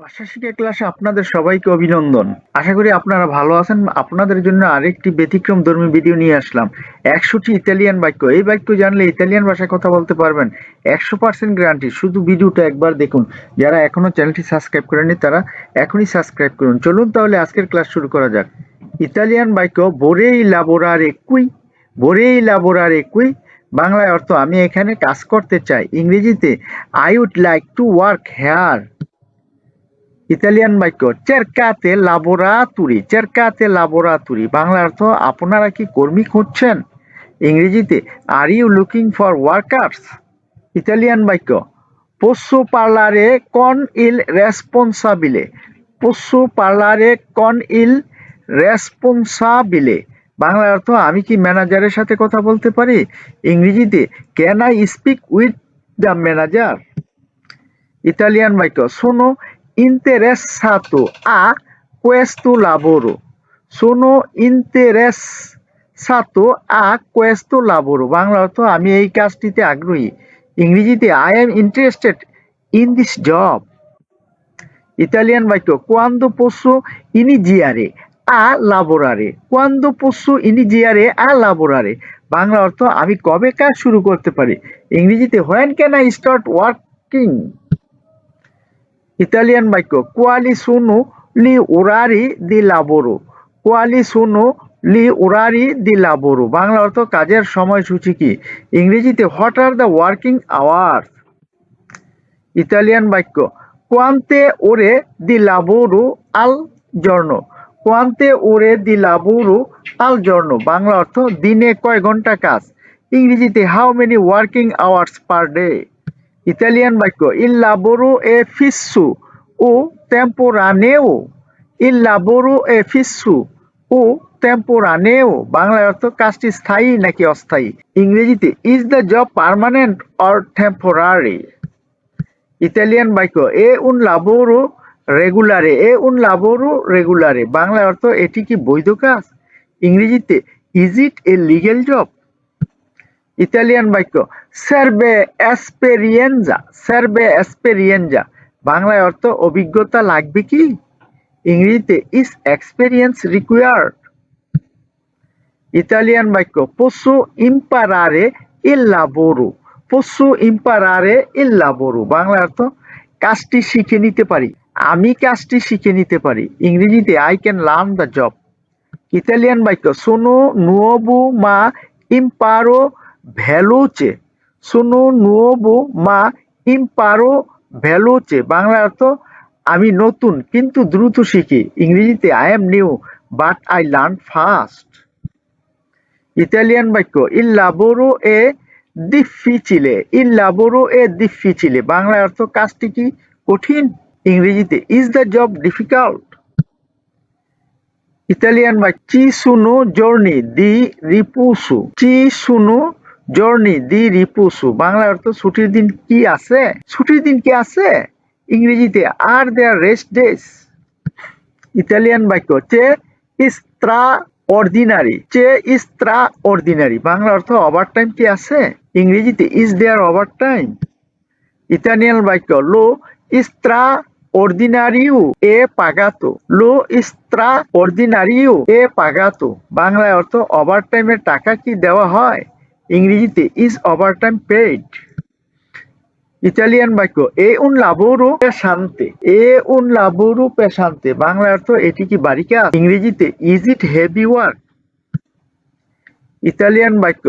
ভাষা শিক্ষা ক্লাসে আপনাদের সবাইকে অভিনন্দন। আশা করি আপনারা ভালো আছেন। আপনাদের জন্য আরেকটি ব্যতিক্রমধর্মী ভিডিও নিয়ে আসলাম। ১০০টি ইতালিয়ান বাক্য। এই বাক্য জানলে ইতালিয়ান ভাষায় কথা বলতে পারবেন। ১০০% গ্যারান্টি। শুধু ভিডিওটা একবার দেখুন। যারা এখনো চ্যানেলটি সাবস্ক্রাইব করেননি তারা এখনই সাবস্ক্রাইব করুন। চলুন তাহলে আজকের ক্লাস শুরু করা যাক। ইতালিয়ান বাক্য vorrei lavorare qui। vorrei lavorare qui বাংলায় অর্থ আমি এখানে কাজ করতে চাই। ইংরেজিতে I would like to work here। Italian বাক্য cercate lavoratori। cercate lavoratori Bangla অর্থ আপনারা কি কর্মী খুঁজছেন। ইংরেজিতে are you looking for workers. Italian বাক্য posso parlare con il responsabile। posso parlare con il responsabile Bangla অর্থ আমি কি ম্যানেজারের সাথে কথা বলতে পারি। ইংরেজিতে can I speak with the manager. Italian বাক্য sono interessato a questo lavoro। sono interessato a questo lavoro বাংলা অর্থ আমি এই কাজটিতে আগ্রহী। ইংরেজিতে I am interested in this job। Italian বাক্য quando posso iniziare a lavorare। quando posso iniziare a lavorare Bangla অর্থ আমি কবে কাজ শুরু করতে পারি। ইংরেজিতে when can I start working। Italian বাক্য quali sono gli orari di lavoro। quali sono gli orari di lavoro বাংলা অর্থ কাজের সময়সূচি কি। ইংরেজিতে what are the working hours। Italian বাক্য quante ore di lavoro al giorno। quante ore di lavoro al giorno Bangla অর্থ দিনে কয় ঘন্টা কাজ। ইংরেজিতে how many working hours per day। Italian বাক্য il lavoro è fisso o temporaneo। il lavoro è fisso o temporaneo Bangla অর্থ কাজটি স্থায়ী নাকি অস্থায়ী। ইংরেজিতে is the job permanent or temporary। Italian বাক্য è un lavoro regolare। è un lavoro regolare Bangla অর্থ এটি কি বৈধ কাজ। ইংরেজিতে is it a legal job। Italian বাক্য serve esperienza। serve esperienza বাংলায় অর্থ অভিজ্ঞতা লাগবে কি। ইংরেজিতে is experience required। ইতালিয়ান বাক্য posso imparare il lavoro। posso imparare il lavoro বাংলা অর্থ কাজটি শিখে নিতে পারি। আমি কাজটি শিখে নিতে পারি। ইংরেজিতে I can learn the job। Italian বাক্য sono nuovo ma imparo veloce। sono nuovo ma imparo veloce Bangla অর্থ আমি নতুন কিন্তু দ্রুত শিখি। ইংরেজিতে I am new but I learn fast। Italian বাক্য il lavoro è difficile। il lavoro è difficile Bangla অর্থ কাজটি কি কঠিন। ইংরেজিতে is the job difficult। Italian বাক্য ci sono giorni di riposo। ci sono giorni di riposo Bangla অর্থ ছুটির দিন কি আছে। ছুটির দিন কি আছে। ইংরেজিতে are there rest days। Italian বাক্য che straordinary। che straordinary Bangla অর্থ ওভারটাইম কি আছে। ইংরেজিতে is there overtime। ইতালিয়ান বাক্য lo straordinario è pagato। lo straordinario è pagato বাংলায় অর্থ ওভারটাইমের টাকা কি দেওয়া হয়। ইংরেজিতে is overtime paid। ইতালিয়ান বাক্য è un lavoro pesante। è un lavoro pesante Bangla অর্থ এটি কি ভারী কাজ। ইংরেজিতে is it heavy work। Italian বাক্য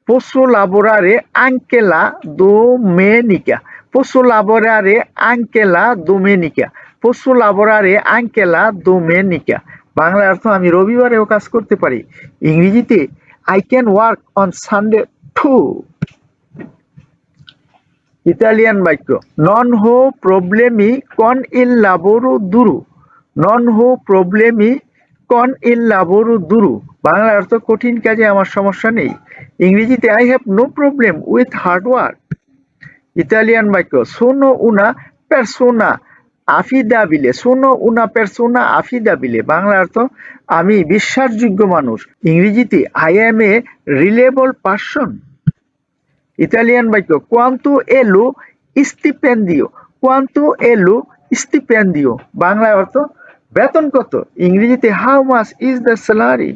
posso lavorare anche la domenica। posso lavorare anche la domenica। posso lavorare anche la domenica Bangla অর্থ আমি রবিবারেও কাজ করতে পারি। ইংরেজিতে I can work on Sunday too। Italian বাক্য non ho problemi con il lavoro duro। non ho problemi con il lavoro duro Bangla অর্থ কঠিন কাজে আমার সমস্যা নেই। ইংরেজিতে I have no problem with hard work। Italian বাক্য sono una persona affidabile। sono una persona affidabile Bangla অর্থ আমি বিশ্বাসযোগ্য মানুষ। ইংরেজিতে I am a reliable person। Italian বাক্য quanto è lo stipendio। quanto è lo স্টিপেন্ডিও, বাংলায় অর্থ বেতন কত? ইংরেজিতে how much is the salary?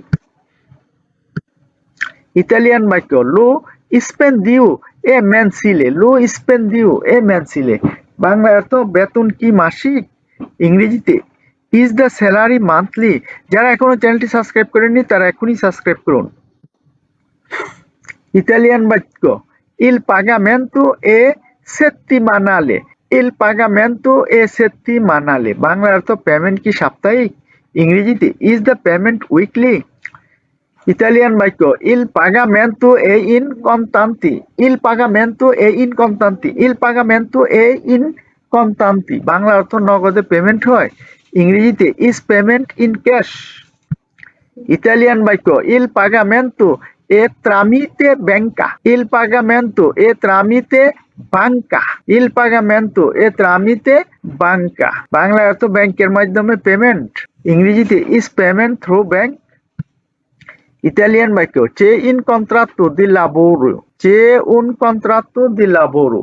Italian বাক্য লো স্পেন্দিও এ মেনসিলে, লো স্পেন্দিও এ মেনসিলে, বাংলায় অর্থ বেতন কি মাসিক? ইংরেজিতে ইজ দ্য স্যালারি মান্থলি? যারা এখনো চ্যানেলটি সাবস্ক্রাইব করেননি তারা এখনই সাবস্ক্রাইব করুন। ইতালিয়ান বাক্য ইল পাগামেন্টো এ সেত্তিমানালে, ইল পাগামেন্টো এ সেত্তিমানালে, বাংলার অর্থ পেমেন্ট কি সাপ্তাহিক? ইংরেজিতে is the payment weekly? Italian বাক্য ইল পাগামেন্টো এ ইন কনতান্তি, ইল পাগামেন্টো এ ইন কনতান্তি, ইল পাগামেন্টো এ ইন কনতান্তি, বাংলা অর্থ নগদে পেমেন্ট হয়? ইংরেজিতে is payment in cash? Italian বাক্য ইল পাগামেন্টো এ ট্রামিতে ব্যাংকা, ইল পাগামেন্টো এ ট্রামিতে বাংকা, ইল পাগামেন্টো এ ট্রামিতে বাংকা, বাংলা অর্থ ব্যাংকের মাধ্যমে পেমেন্ট? ইংরেজিতে is payment through bank? Italian বাক্য চে ইন কন্ট্রাত্তো দি লাবোরো, চে উন কন্ট্রাত্তো দি লাবোরো,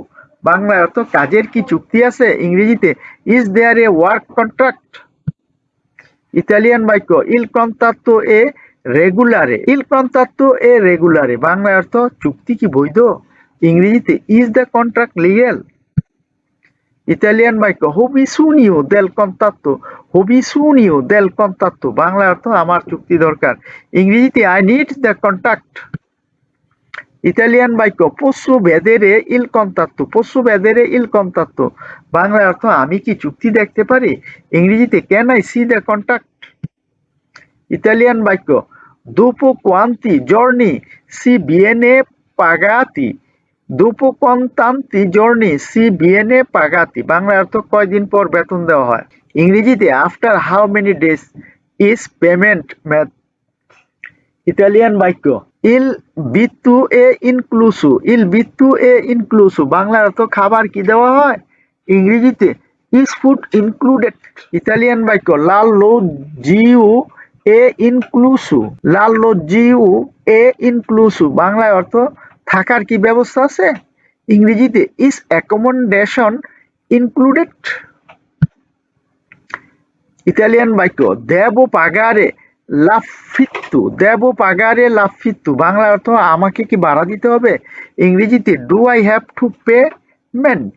বাংলা অর্থ কাজের কি চুক্তি আছে? ইংরেজিতে is there a work contract? Italian বাক্য ইল কন্ট্রাত্তো এ রেগুলারে, ইল কন্ট্রাত্তো এ রেগুলারে, বাংলা অর্থ চুক্তি কি বৈধ? ইংরেজিতে is the contract legal? Italian বাক্য হবিসুনিও দেল কন্ট্রাত্তো, হবিসুনিও দেল কন্ট্রাত্তো, বাংলা অর্থ আমার চুক্তি দরকার? ইংরেজিতে I need the contract? Italian বাক্য পোস্সো ভেদেরে ইল কন্ট্রাত্তো, পোস্সো ভেদেরে ইল কন্ট্রাত্তো, বাংলা অর্থ আমি কি চুক্তি দেখতে পারি? ইংরেজিতে can I C the contract? Italian বাক্য dopo quanti giorni si viene pagati, dopo quanti giorni si viene pagati, Bangla অর্থ কয়দিন পর বেতন দেওয়া হয়? ইংরেজিতে after how many days is payment made? Italian বাক্য ইল বিত্তু এ ইনক্লুসু, ইল বিত্তু এ ইনক্লুসু, বাংলা অর্থ খাবার কি দেওয়া হয়? ইংরেজিতে ইজ ফুড ইনক্লুডেড? ইতালিয়ান বাক্য লাল্লো জিউ এ ইনক্লুসু, লাল্লো জিউ এ ইনক্লুসু, বাংলায় অর্থ থাকার কি ব্যবস্থা আছে? ইংরেজিতে ইজ অ্যাকোমোডেশন ইনক্লুডেড? ইতালিয়ান বাক্য দেবো পাগারে লাফিত্তু, দেবো পাগারে লাফিত্তু, বাংলা অর্থ আমাকে কি ভাড়া দিতে হবে? ইংরেজিতে do I have to payment?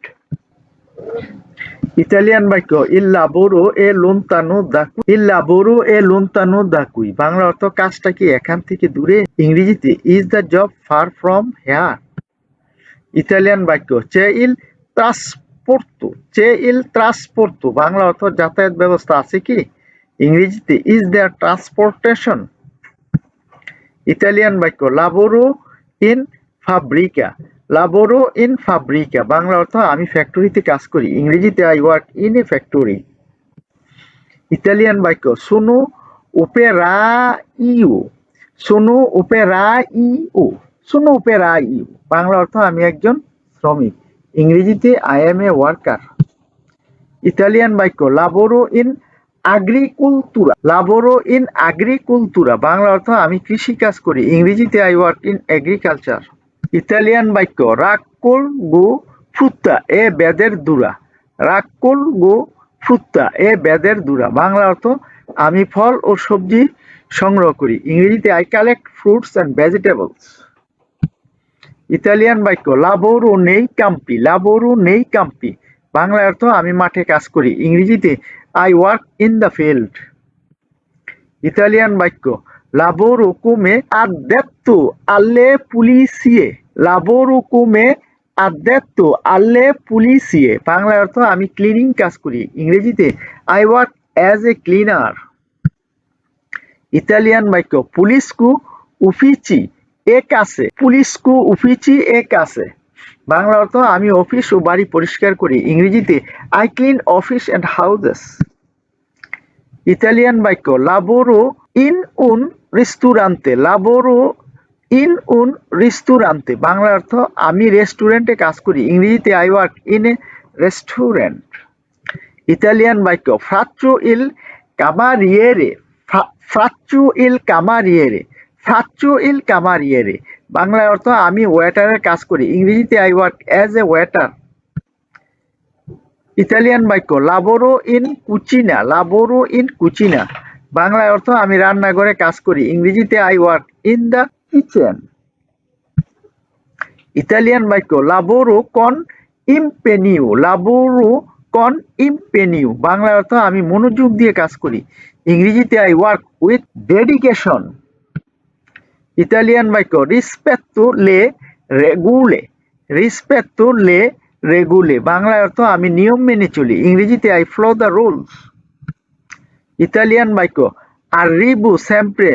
Italian বাক্য ইল লাবোরো এ লোনতানো দাকুই, ইল লাবোরো এ লোনতানো দাকুই, বাংলা অর্থ কাজটা কি এখান থেকে দূরে? ইংরেজিতে is the job far from here? Italian বাক্য চে ইল ট্রান্সপোর্তো, চে ইল ট্রান্সপোর্তো, বাংলা অর্থ যাতায়াত ব্যবস্থা আছে কি? ইংরেজিতে ইজ দেয়ার ট্রান্সপোর্টেশন? ইতালিয়ান বাক্য লাবোরো ইন ফাব্রিকা, লাবোরো ইন ফাব্রিকা, বাংলা অর্থ আমি ফ্যাক্টরিতে কাজ করি? ইংরেজিতে I work in a factory? Italian বাক্য সোনো ওপেরাইও, সোনো ওপেরাইও, সোনো ওপেরাইও, বাংলা অর্থ আমি একজন শ্রমিক? ইংরেজিতে I M A worker? Italian বাক্য লাবোরো ইন আগ্রিকুলতুরা, লাবোরো ইন আগ্রিকুলতুরা, বাংলা অর্থ আমি কৃষি কাজ করি? ইংরেজিতে I work in agriculture? Italian বাক্য রাক্কোল গো ফ্রুত্তা এ বেদের দুরা, রাক্কোল গো ফ্রুত্তা এ বেদের দুরা, বাংলা অর্থ আমি ফল ও সবজি সংগ্রহ করি? ইংরেজিতে I collect fruits and vegetables? Italian বাক্য লাবোরো নেই কাম্পি, লাবোরো নেই কাম্পি, বাংলা অর্থ আমি মাঠে কাজ করি? ইংরেজিতে I work in the field? Italian বাক্য লাবোরো come addetto alle pulizie, লাবোরো come addetto alle pulizie, Bangla অর্থ আমি ক্লিনিং কাজ করি? ইংরেজিতে I work as a cleaner? Italian বাক্য পুলিশকু উফিচি এ কাছে, পুলিশকু উফিচি এ কাছে, বাংলা অর্থ আমি অফিস ও বাড়ি পরিষ্কার করি? ইংরেজিতে I clean office and houses? Italian বাক্য লাবোরো ইন উন রিস্তুরান্তে, লাবোরো ইন উন রিস্তুরান্তে, বাংলা অর্থ আমি রেস্টুরেন্টে কাজ করি? ইংরেজিতে I work in a restaurant? Italian বাক্য ফ্রাচ্চো ইল কামারিয়েরে, ফ্রাচ্চো ইল কামারিয়েরে, ফ্রাচ্চো ইল কামারিয়েরে, বাংলা অর্থ আমি ওয়েটারের কাজ করি? ইংরেজিতে I work as a waiter? Italian বাক্য লাবোরো ইন কুচিনা, লাবোরো ইন কুচিনা, বাংলায় অর্থ আমি রান্নাঘরে কাজ করি, ইংরেজিতে I work in the kitchen. Italian বাক্য লাবোরো কন ইম্পেনিউ, লাবোরো কন ইম্পেনিউ, বাংলা অর্থ আমি মনোযোগ দিয়ে কাজ করি, ইংরেজিতে I work with dedication. Italian বাক্য রিসপেত্তো লে রেগুলে, রিসপেত্তো লে রেগুলে, বাংলা অর্থ আমি নিয়ম মেনে চলি, ইংরেজিতে I follow the rules. Italian বাক্য আরিবু সেম্প্রে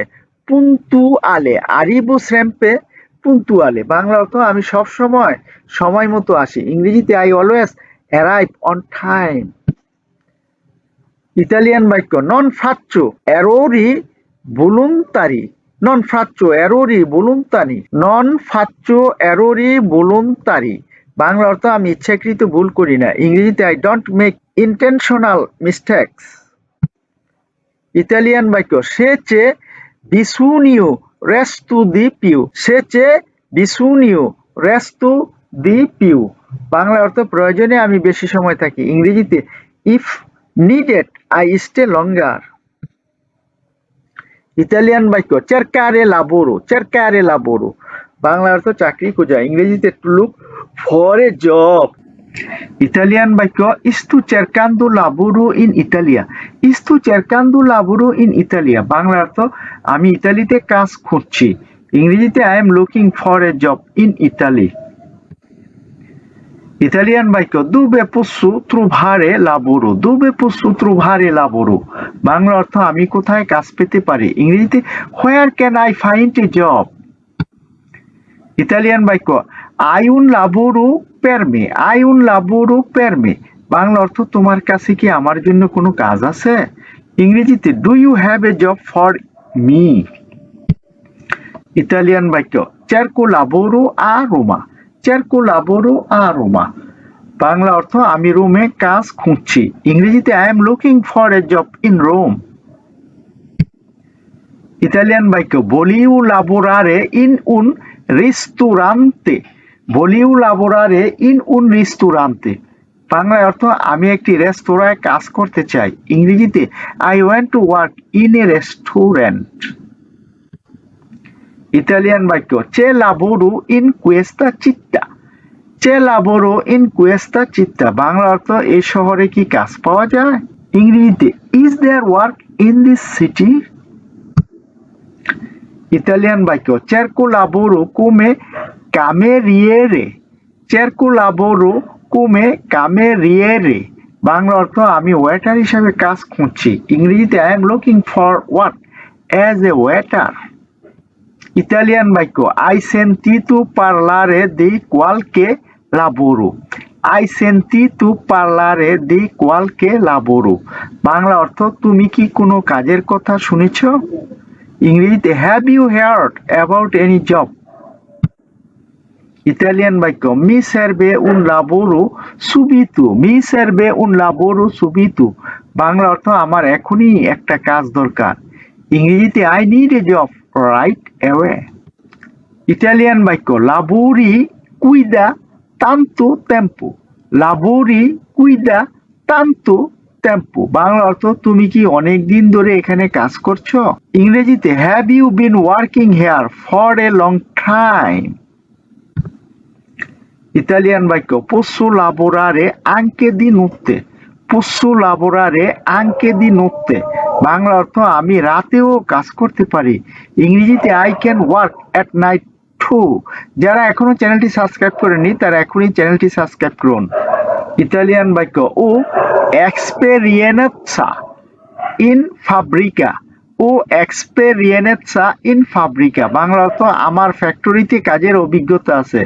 পুন্তুয়ালে, আরিবু সেম্প্রে পুন্তুয়ালে, বাংলা অর্থ আমি সব সময় সময় মতো আসি, ইংরেজিতে I always arrive on time. Italian বাক্য নন ফাচ্চো এরোরি ভলুন্তারি, নন ফাচ্চো এরোরি ভলুন্তারি, নন ফাচ্চো এরোরি ভলুন্তারি, বাংলা অর্থ আমি ইচ্ছাকৃত ভুল করি না, ইংরেজিতে I don't make intentional mistakes. Italian বাক্য সেচে বিসুনিও রেস্তু দি পিউ, সেচে বিসুনিও রেস্তু দি পিউ, বাংলা অর্থ প্রয়োজনে আমি বেশি সময় থাকি, ইংরেজিতে if needed I stay longer. Italian বাক্য চেরকারে লাবোরো, চেরকারে লাবোরো, বাংলা অর্থ চাকরি খোঁজা, ইংরেজিতে to look for a job. Italian বাক্য ইস্তু চেরকান্দো লাবোরো ইন ইতালিয়া, ইস্তু চেরকান্দো লাবোরো ইন ইতালিয়া, বাংলা অর্থ আমি ইতালিতে কাজ খুঁজছি, ইংরেজিতে I am looking for a job in Italy. Italian বাক্য দুবে পোসু ত্রুভারে লাবোরো, দুবে পোসু ত্রুভারে লাবোরো, বাংলা অর্থ আমি কোথায় কাজ পেতে পারি, ইংরেজিতে where can I find a job. Italian বাক্য আই উন লাবোরো পেরমে, আই উন লাবোরো পেরমে, বাংলা অর্থ তোমার কাছে কি আমার জন্য কোনো কাজ আছে, ইংরেজিতে do you have a job for me. Italian বাক্য চেরকো লাবোরো আ রোমা, চেরকো লাবোরো আ রোমা, বাংলা অর্থ আমি রোমে কাজ খুঁজছি, ইংরেজিতে I am looking for a job in Rome. Italian বাক্য ভলিউ লাবোরারে ইন উন রিস্তুরান্তে, ভলিউ লাবোরারে ইন উন রিস্তুরান্তে, বাংলায় অর্থ আমি একটি রেস্তোরাঁয় কাজ করতে চাই, ইংরেজিতে I want to work in a restaurant. Italian বাক্য চে লাবোরো ইন কুয়েস্তা চিত্তা, চে লাবোরো ইন কুয়েস্তা চিত্তা, বাংলা অর্থ এই শহরে কি কাজ পাওয়া যায়, ইংরেজিতে is their work in this city. Italian বাক্য চেরকো লাবোরো কোমে কামেরিয়েরে, চেরকো লাবোরো কোমে কামেরিয়েরে, বাংলা অর্থ আমি ওয়েটার হিসাবে কাজ খুঁজছি, ইংরেজিতে I am looking for work as a waiter. Italian বাক্য আই সেন্টিতু পার্লারে দি কোয়ালকে লাবোরো, আই সেন্টিতু পার্লারে দি কোয়ালকে লাবোরো, বাংলা অর্থ তুমি কি কোনো কাজের কথা শুনেছ, ইংরেজিতে have you heard about any job. Italian বাক্য মি সার্ভে উন লাবোরো সুবিতু, মি সার্ভে উন লাবোরো সুবিতু, বাংলা অর্থ আমার এখনই একটা কাজ দরকার, ইংরেজিতে I need a job right away. Italian বাক্য লাবোরি কুইদা তান্তো টেম্পো, লাবোরি কুইদা তান্তো টেম্পো, বাংলা অর্থ তুমি কি অনেক দিন ধরে এখানে কাজ করছো, ইংরেজিতে have you been working here for a long time. Italian বাক্য পোসো লাবোরারে আঙ্কে দি নোত্তে, পোসো লাবোরারে আঙ্কে দি নোত্তে, বাংলা অর্থ আমি রাতেও কাজ করতে পারি, ইংরেজিতে I can work at night too. যারা এখনো চ্যানেলটি সাবস্ক্রাইব করেনি তারা এখনই চ্যানেলটি সাবস্ক্রাইব করুন। ইতালিয়ান বাক্য ও এক্সপেরিয়েন্সা ইন ফাব্রিকা, ও এক্সপেরিয়েন্সা ইন ফাব্রিকা, বাংলা অর্থ আমার ফ্যাক্টরিতে কাজের অভিজ্ঞতা আছে,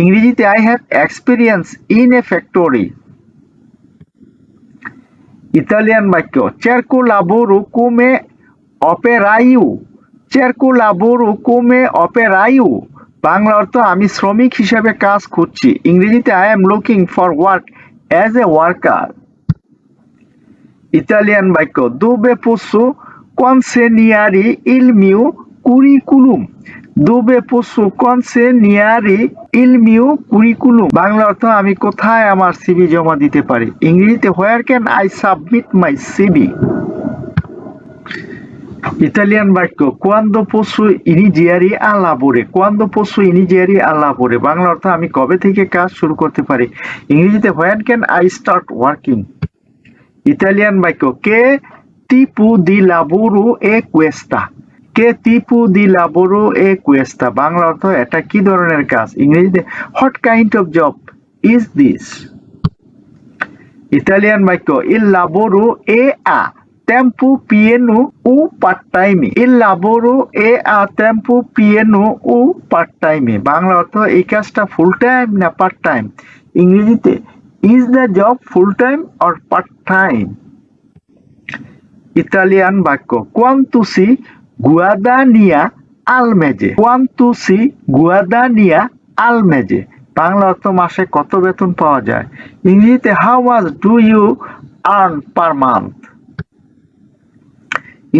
ইংরেজিতে I have experience in a factory. Italian বাক্য চেরকো লাবোরো কোমে অপেরাইউ, চেরকো লাবোরো কোমে অপেরাইউ, বাংলা অর্থ আমি শ্রমিক হিসাবে কাজ খুঁজছি, ইংরেজিতে I am looking for work as a worker. Italian বাক্য দুবে পোসো কনসেনিয়ারি ইল মিউ কুরিকুলুম, দুবে পশু কনসেনিয়ারি ইল মিউ কুরিকুলুম, বাংলা অর্থ আমি কোথায় আমার সিভি জমা দিতে পারি? ইংরেজিতে where can I submit my CV? Italian বাক্য কোয়ান্দো পশু ইনিজিয়ারি আ লাবোরে, কোয়ান্দো পশু ইনিজিয়ারি আ লাবোরে, বাংলা অর্থ আমি কবে থেকে কাজ শুরু করতে পারি? ইংরেজিতে when can I start working? Italian বাক্য কে টিপু দি লাবোরো এ কুয়েস্তা, কে টিপু দি লাবোরো এ কুয়েস্তা, বাংলা অর্থ এটা কি ধরনের কাজ? ইংরেজিতে what kind of job is this? Italian বাক্য ইল লাবোরো এ আ tempo pieno o part-time, il lavoro è a tempo pieno o part-time, Bangla অর্থ এই কাজটা ফুল টাইম না পার্ট টাইম? ইংরেজিতে is the job full time or part time? Italian বাক্য quanto si guadagna al mese, quanto si guadagna al mese, Bangla অর্থ মাসে কত বেতন পাওয়া যায়? ইংরেজিতে how much do you earn per month?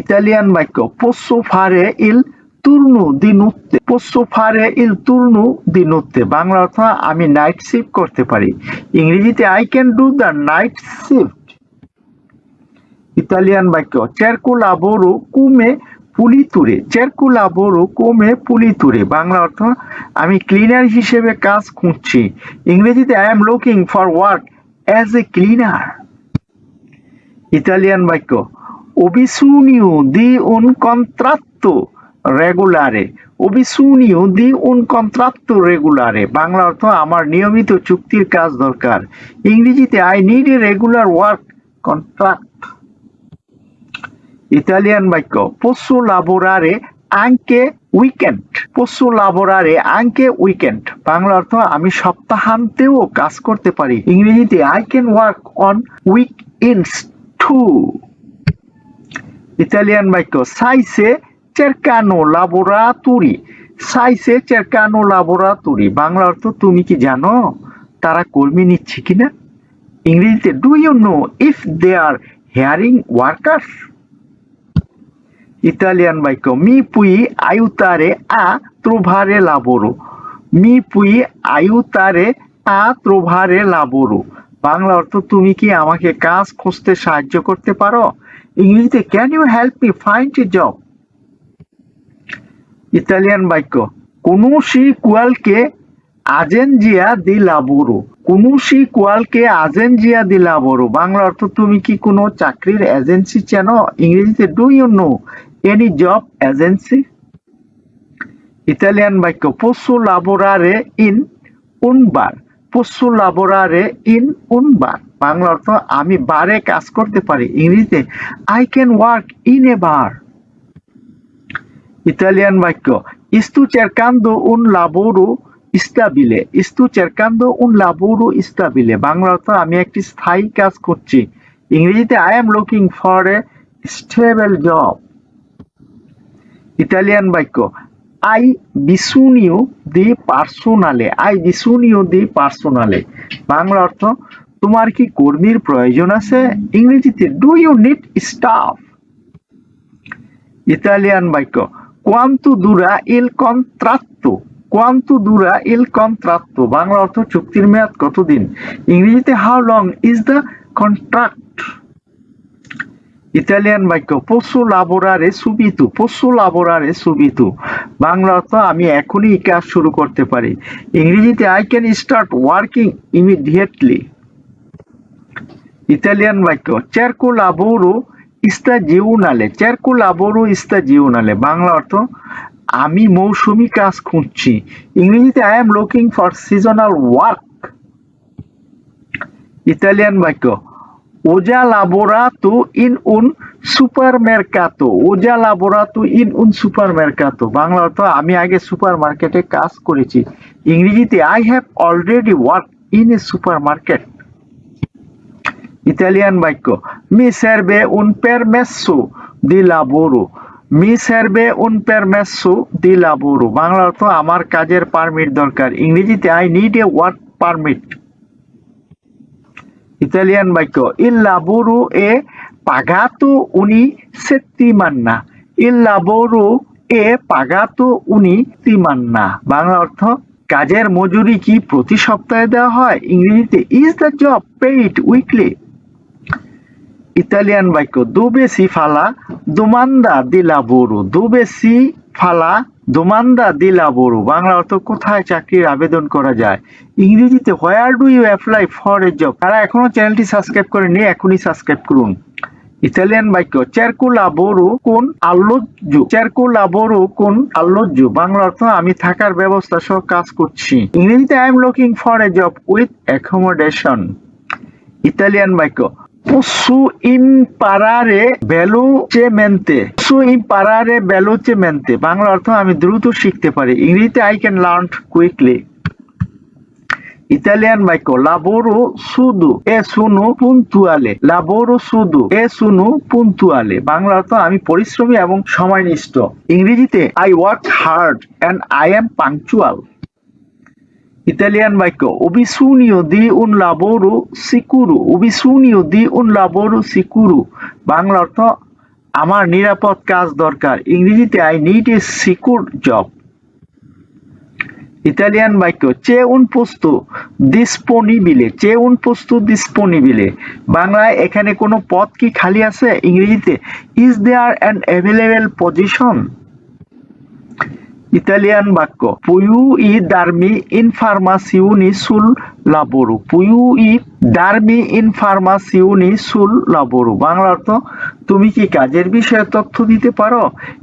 Italian বাক্য posso fare il turno di notte, posso fare il turno di notte, Bangla অর্থ আমি নাইট শিফট করতে পারি। ইংরেজিতে I can do the night shift। Italian বাক্য cerco lavoro come pulitore, cerco lavoro come pulitore, Bangla অর্থ আমি cleaner হিসেবে কাজ খুঁজছি। ইংরেজিতে I am looking for work as a cleaner। Italian বাক্য ho bisogno di un contratto regolare, ho bisogno di un contratto regolare, Bangla অর্থ আমার নিয়মিত চুক্তির কাজ দরকার। ইংরেজিতে I need a regular work contract। Italian বাক্য posso lavorare anche weekend, posso lavorare anche weekend, Bangla অর্থ আমি সপ্তাহান্তেও কাজ করতে পারি। ইংরেজিতে I can work on weekends too। Italian বাক্য sai se cercano lavoratori, sai se cercano lavoratori, Bangla অর্থ তুমি কি জানো তারা কর্মী নিচ্ছে কিনা? ইংরেজিতে do you know if they are hiring workers? Italian বাক্য mi puoi aiutare a trovare lavoro, mi puoi aiutare a trovare lavoro, বাংলা অর্থ তুমি কি আমাকে কাজ খুঁজতে সাহায্য করতে পারো? ইংরেজিতে can you help me find a job? Italian বাক্য conosci qualche agenzia di lavoro, conosci qualche agenzia di lavoro, বাংলা অর্থ তুমি কি কোনো চাকরির এজেন্সি চেনো? ইংরেজিতে do you know any job agency? Italian বাক্য posso lavorare in un bar, posso lavorare in un bar, Bangla অর্থ আমি বারে কাজ করতে পারি। ইংরেজিতে I can work in a bar। Italian বাক্য sto cercando un lavoro stabile, sto cercando un lavoro stabile, Bangla অর্থ আমি একটি স্থায়ী কাজ খুঁজছি। ইংরেজিতে I am looking for a stable job। Italian বাক্য hai bisogno di personale, hai bisogno di personale, Bangla অর্থ তোমার কি কর্মীর প্রয়োজন আছে? ইংরেজিতে do you need staff? Italian বাক্য quanto dura il contratto, quanto dura il contratto, Bangla অর্থ চুক্তির মেয়াদ কতদিন? ইংরেজিতে how long is the contract? Italian বাক্য posso lavorare subito, posso lavorare subito, Bangla অর্থ আমি এখনই কাজ শুরু করতে পারি। ইংরেজিতে I can start working immediately। Italian বাক্য cerco lavoro stagionale, cerco lavoro stagionale, Bangla অর্থ আমি মৌসুমী কাজ খুঁজছি। ইংরেজিতে I am looking for seasonal work। Italian বাক্য ho già lavorato in un supermercato, ho già lavorato in un supermercato, Bangla অর্থ আমি আগে সুপারমার্কেটে কাজ করেছি। ইংরেজিতে I have already worked in a supermarket। Italian বাক্য mi serve un permesso di lavoro, mi serve un permesso di lavoro, বাংলা অর্থ আমার কাজের পারমিট দরকার। ইংরেজিতে I need a work permit। Italian বাক্য il lavoro è pagato ogni settimana, il lavoro এ পাগাতো উনি তিমান্না, বাংলা অর্থ কাজের মজুরি কি প্রতি সপ্তাহে দেওয়া হয়? ইংরেজিতে is the job paid weekly? Italian বাক্য দোবে সি ফালা দোমান্দা দি লাবোরো, দোবে সি ফালা দোমান্দা দি লাবোরো, বাংলা অর্থ কোথায় চাকরির আবেদন করা যায়? ইংরেজিতে where do you apply for a job? তারা এখনো চ্যানেলটি সাবস্ক্রাইব করেনি, এখনই সাবস্ক্রাইব করুন। ইতালিয়ান বাক্য চেরকো লাবোরো কোন আল্লোজ্জু, চেরকো লাবোরো কোন আল্লোজ্জু, বাংলা অর্থ আমি থাকার ব্যবস্থা সহ কাজ করছি। ইংরেজিতে I am looking for a job with accommodation. Italian বাক্য posso imparare velocemente, posso imparare velocemente, Bangla অর্থ আমি দ্রুত শিখতে পারি। ইংরেজিতে I can learn quickly। Italian বাক্য lavoro sudo e sono puntuale, lavoro sudo e sono puntuale, Bangla অর্থ আমি পরিশ্রমী এবং সময়নিষ্ঠ। ইংরেজিতে I work hard and I am punctual। Italian বাক্য ওবিসুনিও দি উন লাবোরো সিকুরু, ওবিসুনিও দি উন লাবোরো সিকুরু, বাংলা অর্থ আমার নিরাপদ কাজ দরকার। ইংরেজিতে I need a secure job. Italian বাক্য চে উন পোস্তো ডিসপোনিবিলে, চে উন পোস্তো ডিসপোনিবিলে, বাংলায় এখানে কোনো পদ কি খালি আছে? ইংরেজিতে is there an available position? Italian বাক্য পুইউ ই দার্মি ইনফরমাসিউনি সুল লাবোরো, পুইউ ই দার্মি ইনফরমাসিউনি সুল লাবোরো, বাংলা অর্থ তুমি কি কাজের বিষয়ে তথ্য দিতে পারো?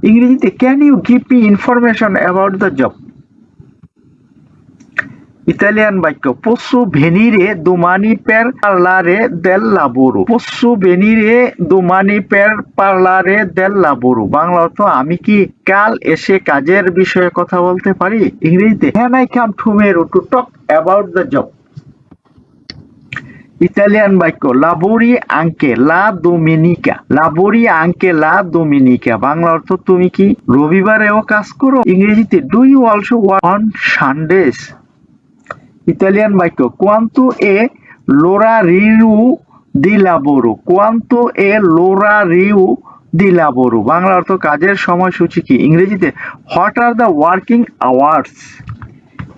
ইংরেজিতে can you give me information about the job? Italian বাক্য posso venire domani per parlare del lavoro, posso venire domani per parlare del lavoro, বাংলা অর্থ আমি কি কাল এসে কাজের বিষয়ে কথা বলতে পারি? ইংরেজিতে can I come tomorrow to talk about the job? Italian বাক্য lavori anche la domenica, lavori anche la domenica, Bangla অর্থ তুমি কি রবিবারেও কাজ করো? ইংরেজিতে do you also work on Sundays? Italian বাক্য কোয়ান্তো এ লোরারিউ দি লাবোরো, কোয়ান্তো এ লোরারিউ দি লাবোরো, বাংলা অর্থ কাজের সময়সূচি কি? ইংরেজিতে what are the working hours?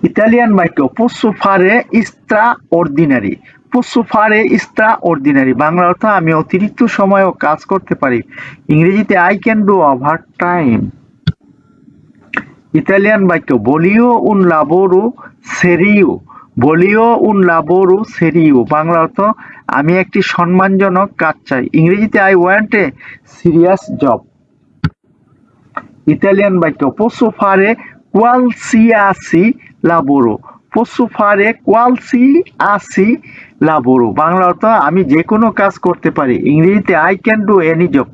Italian বাক্য পোসো ফারে ইস্ত্রা অর্ডিনারি, পোসো ফারে ইস্ত্রা অর্ডিনারি, বাংলা অর্থ আমি অতিরিক্ত সময়ও কাজ করতে পারি। ইংরেজিতে I can do over time. Italian বাক্য বলিও উন লাবোরো সেরিও, বলিও উন লাবোরো সেরিও, বাংলা অর্থ আমি একটি সম্মানজনক কাজ চাই। ইংরেজিতে I want a serious job. Italian বাক্য পোসো ফারে কোয়ালসিয়াসি লাবোরো, পোসো ফারে কোয়ালসিয়াসি লাবোরো, বাংলা অর্থ আমি যে কোনো কাজ করতে পারি। ইংরেজিতে I can do any job.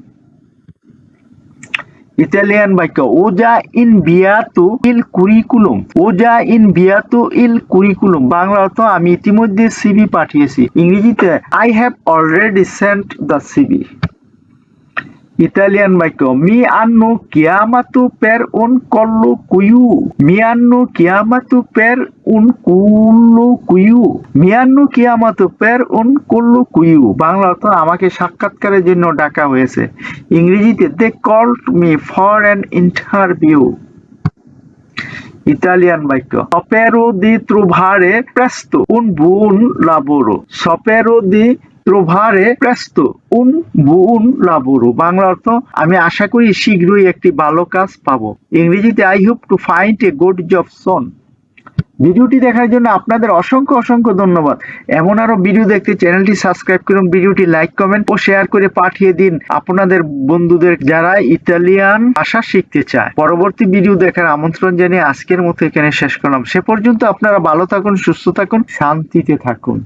Italian বাক্য ওজা ইন বিয়াতু ইল কুরিকুলুম, ওজা ইন বিয়াতু ইল কুরিকুলুম, বাংলা অর্থ আমি ইতিমধ্যে সিভি পাঠিয়েছি। ইংরেজিতে I have already sent the CV. Italian বাক্য মি আন্নো কিয়ামাতু পের উন কল্লো কুইউ, মি আন্নো কিয়ামাতু পের উন কুল্লো কুইউ, মি আন্নো কিয়ামাতু পের উন কল্লো কুইউ, বাংলা অর্থ আমাকে সাক্ষাৎকারের জন্য ডাকা হয়েছে। ইংরেজিতে they called me for an interview. Italian বাক্য সপেরো দি ট্রোভারে প্রেস্তো উন বুন লাবোরো, সপেরো দি ট্রোভারে প্রেস্তো উন বুন লাবোরো, বাংলা অর্থ আমি আশা করি শীঘ্রই একটি ভালো কাজ পাবো। ইংরেজিতে I hope to find a good job soon. ভিডিওটি দেখার জন্য আপনাদের অসংখ্য অসংখ্য ধন্যবাদ। এমন আরো ভিডিও দেখতে চ্যানেলটি সাবস্ক্রাইব করুন, ভিডিওটি লাইক কমেন্ট ও শেয়ার করে পাঠিয়ে দিন আপনাদের বন্ধুদের যারা ইতালিয়ান ভাষা শিখতে চায়। পরবর্তী ভিডিও দেখার আমন্ত্রণ জানিয়ে আজকের মতো এখানে শেষ করলাম। সে পর্যন্ত আপনারা ভালো থাকুন, সুস্থ থাকুন, শান্তিতে থাকুন।